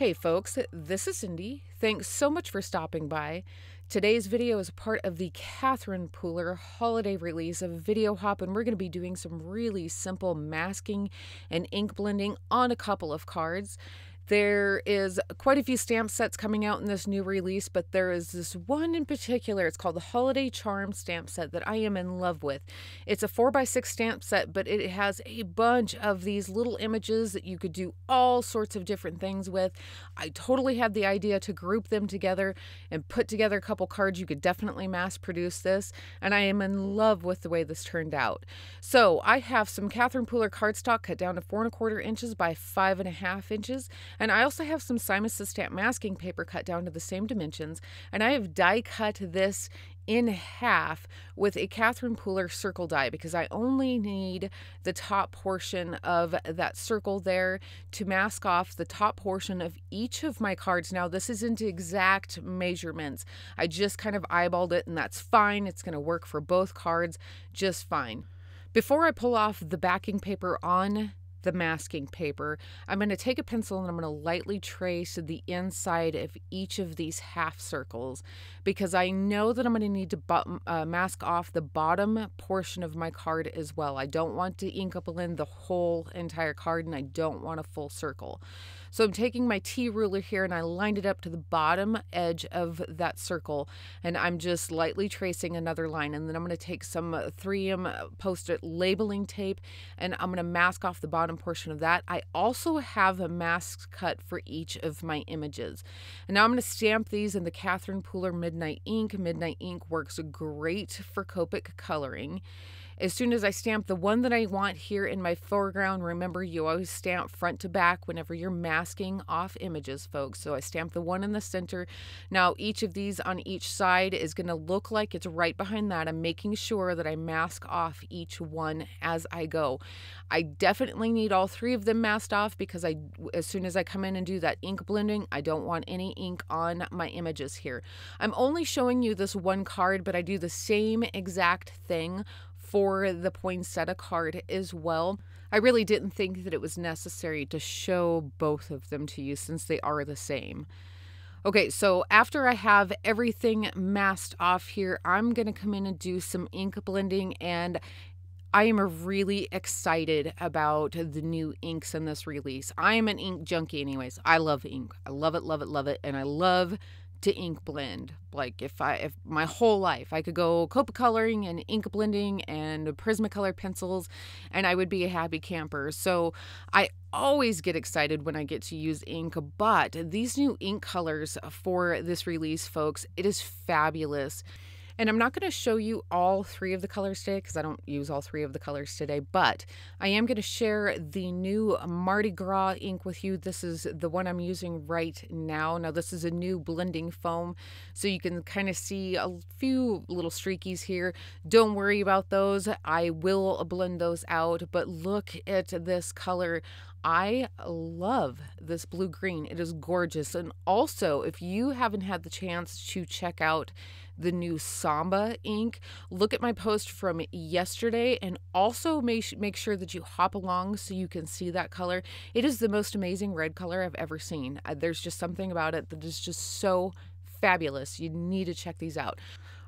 Hey folks, this is Cindy. Thanks so much for stopping by. Today's video is part of the Catherine Pooler holiday release of Video Hop, and we're going to be doing some really simple masking and ink blending on a couple of cards. There is quite a few stamp sets coming out in this new release, but there is this one in particular. It's called the Holiday Charm stamp set that I am in love with. It's a 4x6 stamp set, but it has a bunch of these little images that you could do all sorts of different things with. I totally had the idea to group them together and put together a couple cards. You could definitely mass produce this, and I am in love with the way this turned out. So I have some Catherine Pooler cardstock cut down to 4 1/4 inches by 5 1/2 inches. And I also have some Simon Says stamp masking paper cut down to the same dimensions, and I have die cut this in half with a Catherine Pooler circle die because I only need the top portion of that circle there to mask off the top portion of each of my cards. Now, this isn't exact measurements. I just kind of eyeballed it, and that's fine. It's going to work for both cards just fine. Before I pull off the backing paper on the masking paper, I'm going to take a pencil and I'm going to lightly trace the inside of each of these half circles because I know that I'm going to need to mask off the bottom portion of my card as well. I don't want to ink up blend the whole entire card, and I don't want a full circle. So I'm taking my T ruler here and I lined it up to the bottom edge of that circle, and I'm just lightly tracing another line, and then I'm going to take some 3M Post-it labeling tape and I'm going to mask off the bottom portion of that. I also have a mask cut for each of my images. And now I'm going to stamp these in the Catherine Pooler Midnight Ink. Midnight Ink works great for Copic coloring. As soon as I stamp the one that I want here in my foreground, remember you always stamp front to back whenever you're masking off images, folks. So I stamp the one in the center. Now each of these on each side is going to look like it's right behind that. I'm making sure that I mask off each one as I go. I definitely need all 3 of them masked off because as soon as I come in and do that ink blending, I don't want any ink on my images here. I'm only showing you this one card, but I do the same exact thing for the poinsettia card as well. I really didn't think that it was necessary to show both of them to you since they are the same. Okay, so after I have everything masked off here, I'm going to come in and do some ink blending, and I am really excited about the new inks in this release. I am an ink junkie anyways. I love ink. I love it, love it, love it, and I love to ink blend. Like if my whole life I could go Copic coloring and ink blending and Prismacolor pencils and I would be a happy camper. So I always get excited when I get to use ink, but these new ink colors for this release, folks, it is fabulous. And I'm not going to show you all 3 of the colors today because I don't use all 3 of the colors today, but I am going to share the new Mardi Gras ink with you. This is the one I'm using right now. Now, this is a new blending foam, so you can kind of see a few little streakies here. Don't worry about those. I will blend those out, but look at this color. I love this blue-green. It is gorgeous. And also, if you haven't had the chance to check out the new Samba ink, look at my post from yesterday and also make sure that you hop along so you can see that color. It is the most amazing red color I've ever seen. There's just something about it that is just so fabulous. You need to check these out.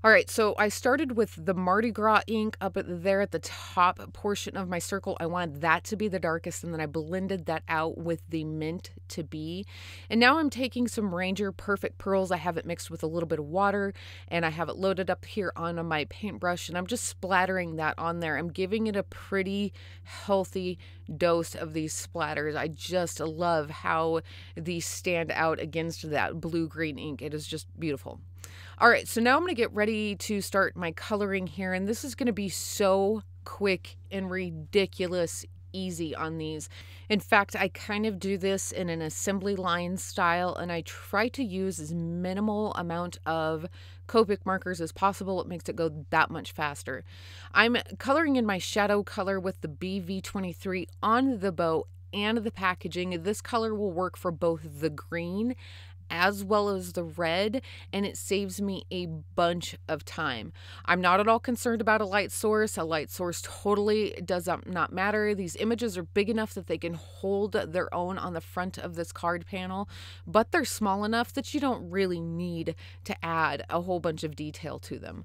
All right, so I started with the Mardi Gras ink up there at the top portion of my circle. I wanted that to be the darkest, and then I blended that out with the Mint to Be. And now I'm taking some Ranger Perfect Pearls. I have it mixed with a little bit of water, and I have it loaded up here on my paintbrush, and I'm just splattering that on there. I'm giving it a pretty healthy dose of these splatters. I just love how these stand out against that blue-green ink. It is just beautiful. All right, so now I'm going to get ready to start my coloring here, and this is going to be so quick and ridiculous easy on these. In fact, I kind of do this in an assembly line style, and I try to use as minimal amount of Copic markers as possible. It makes it go that much faster. I'm coloring in my shadow color with the BV23 on the bow and the packaging. This color will work for both the green as well as the red, and it saves me a bunch of time. I'm not at all concerned about a light source. A light source totally does not matter. These images are big enough that they can hold their own on the front of this card panel, but they're small enough that you don't really need to add a whole bunch of detail to them.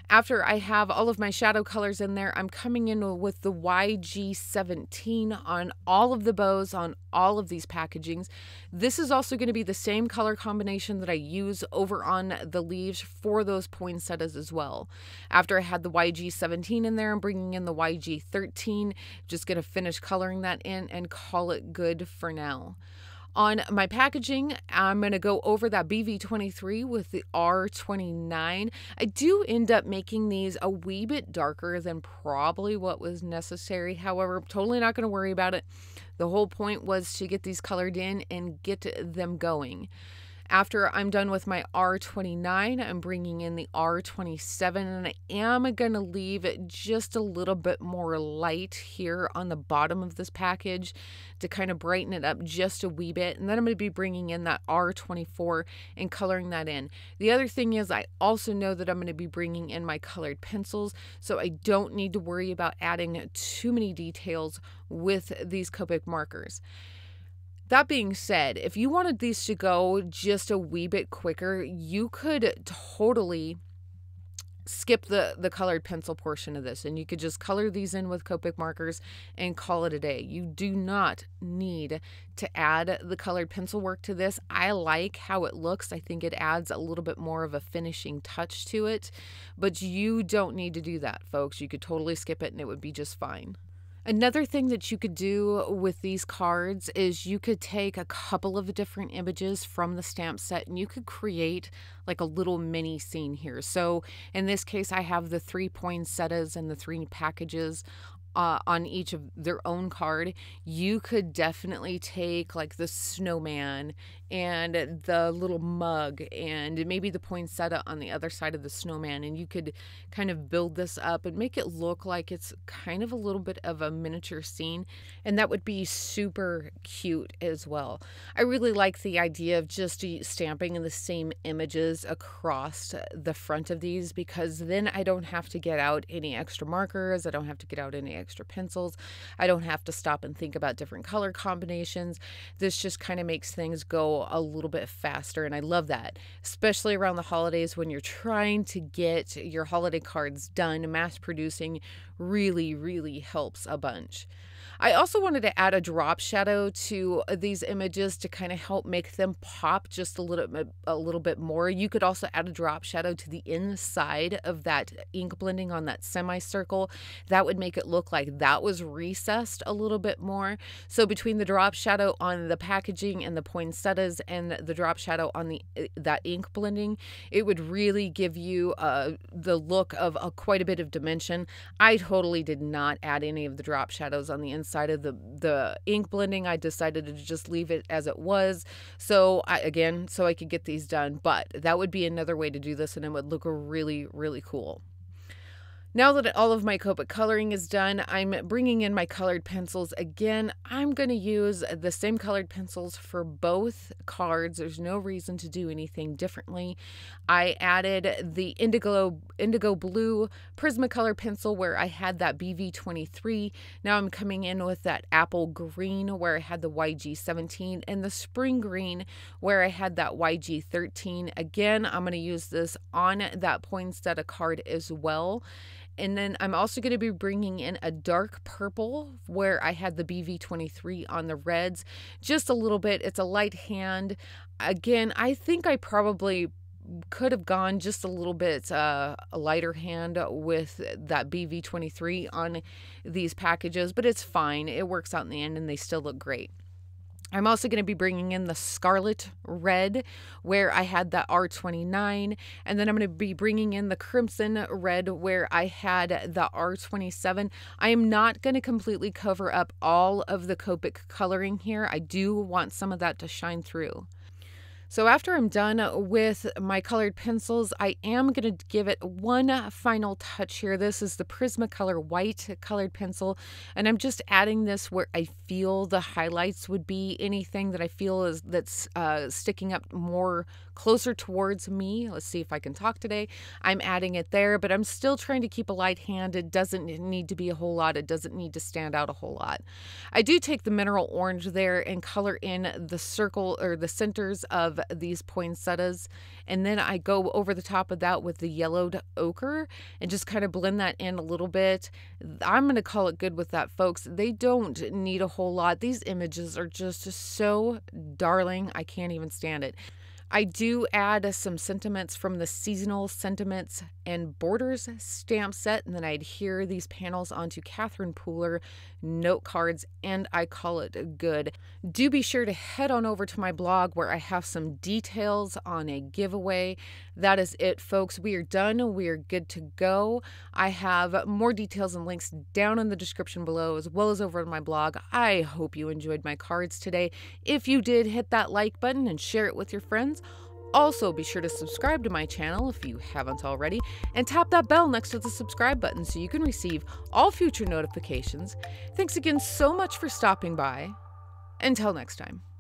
After I have all of my shadow colors in there, I'm coming in with the YG17 on all of the bows on all of these packagings. This is also going to be the same color combination that I use over on the leaves for those poinsettias as well. After I had the YG17 in there, I'm bringing in the YG13, just going to finish coloring that in and call it good for now. On my packaging, I'm going to go over that BV23 with the R29. I do end up making these a wee bit darker than probably what was necessary. However, I'm totally not going to worry about it. The whole point was to get these colored in and get them going. After I'm done with my R29, I'm bringing in the R27, and I am going to leave it just a little bit more light here on the bottom of this package to kind of brighten it up just a wee bit. And then I'm going to be bringing in that R24 and coloring that in. The other thing is I also know that I'm going to be bringing in my colored pencils, so I don't need to worry about adding too many details with these Copic markers. That being said, if you wanted these to go just a wee bit quicker, you could totally skip the colored pencil portion of this, and you could just color these in with Copic markers and call it a day. You do not need to add the colored pencil work to this. I like how it looks. I think it adds a little bit more of a finishing touch to it, but you don't need to do that, folks. You could totally skip it and it would be just fine. Another thing that you could do with these cards is you could take a couple of different images from the stamp set and you could create like a little mini scene here. So in this case, I have the 3 poinsettias and the 3 packages on each of their own card. You could definitely take like the snowman and the little mug and maybe the poinsettia on the other side of the snowman, and you could kind of build this up and make it look like it's kind of a little bit of a miniature scene, and that would be super cute as well. I really like the idea of just stamping the same images across the front of these, because then I don't have to get out any extra markers, I don't have to get out any extra pencils, I don't have to stop and think about different color combinations. This just kind of makes things go a little bit faster, and I love that, especially around the holidays when you're trying to get your holiday cards done. Mass producing really helps a bunch. I also wanted to add a drop shadow to these images to kind of help make them pop just a little bit more. You could also add a drop shadow to the inside of that ink blending on that semicircle. That would make it look like that was recessed a little bit more. So between the drop shadow on the packaging and the poinsettias and the drop shadow on that ink blending, it would really give you the look of quite a bit of dimension. I totally did not add any of the drop shadows on the inside of the ink blending. I decided to just leave it as it was, so I could get these done, but that would be another way to do this and it would look really cool. Now that all of my Copic coloring is done, I'm bringing in my colored pencils again. I'm going to use the same colored pencils for both cards. There's no reason to do anything differently. I added the indigo blue Prismacolor pencil where I had that BV23. Now I'm coming in with that apple green where I had the YG17 and the spring green where I had that YG13. Again, I'm going to use this on that poinsettia card as well. And then I'm also going to be bringing in a dark purple where I had the BV23 on the reds, just a little bit. It's a light hand. Again, I think I probably could have gone just a little bit a lighter hand with that BV23 on these packages, but it's fine. It works out in the end and they still look great. I'm also going to be bringing in the scarlet red where I had that R29, and then I'm going to be bringing in the crimson red where I had the R27. I am not going to completely cover up all of the Copic coloring here. I do want some of that to shine through. So after I'm done with my colored pencils, I am going to give it one final touch here. This is the Prismacolor white colored pencil, and I'm just adding this where I feel the highlights would be. Anything that I feel is that's sticking up more closer towards me. Let's see if I can talk today. I'm adding it there, but I'm still trying to keep a light hand. It doesn't need to be a whole lot. It doesn't need to stand out a whole lot. I do take the mineral orange there and color in the circle or the centers of these poinsettias, and then I go over the top of that with the yellowed ochre and just kind of blend that in a little bit. I'm going to call it good with that, folks. They don't need a whole lot. These images are just so darling. I can't even stand it. I do add some sentiments from the Seasonal Sentiments and Borders stamp set, and then I adhere these panels onto Catherine Pooler note cards, and I call it good. Do be sure to head on over to my blog where I have some details on a giveaway. That is it, folks. We are done. We are good to go. I have more details and links down in the description below, as well as over on my blog. I hope you enjoyed my cards today. If you did, hit that like button and share it with your friends. Also, be sure to subscribe to my channel if you haven't already, and tap that bell next to the subscribe button so you can receive all future notifications. Thanks again so much for stopping by. Until next time.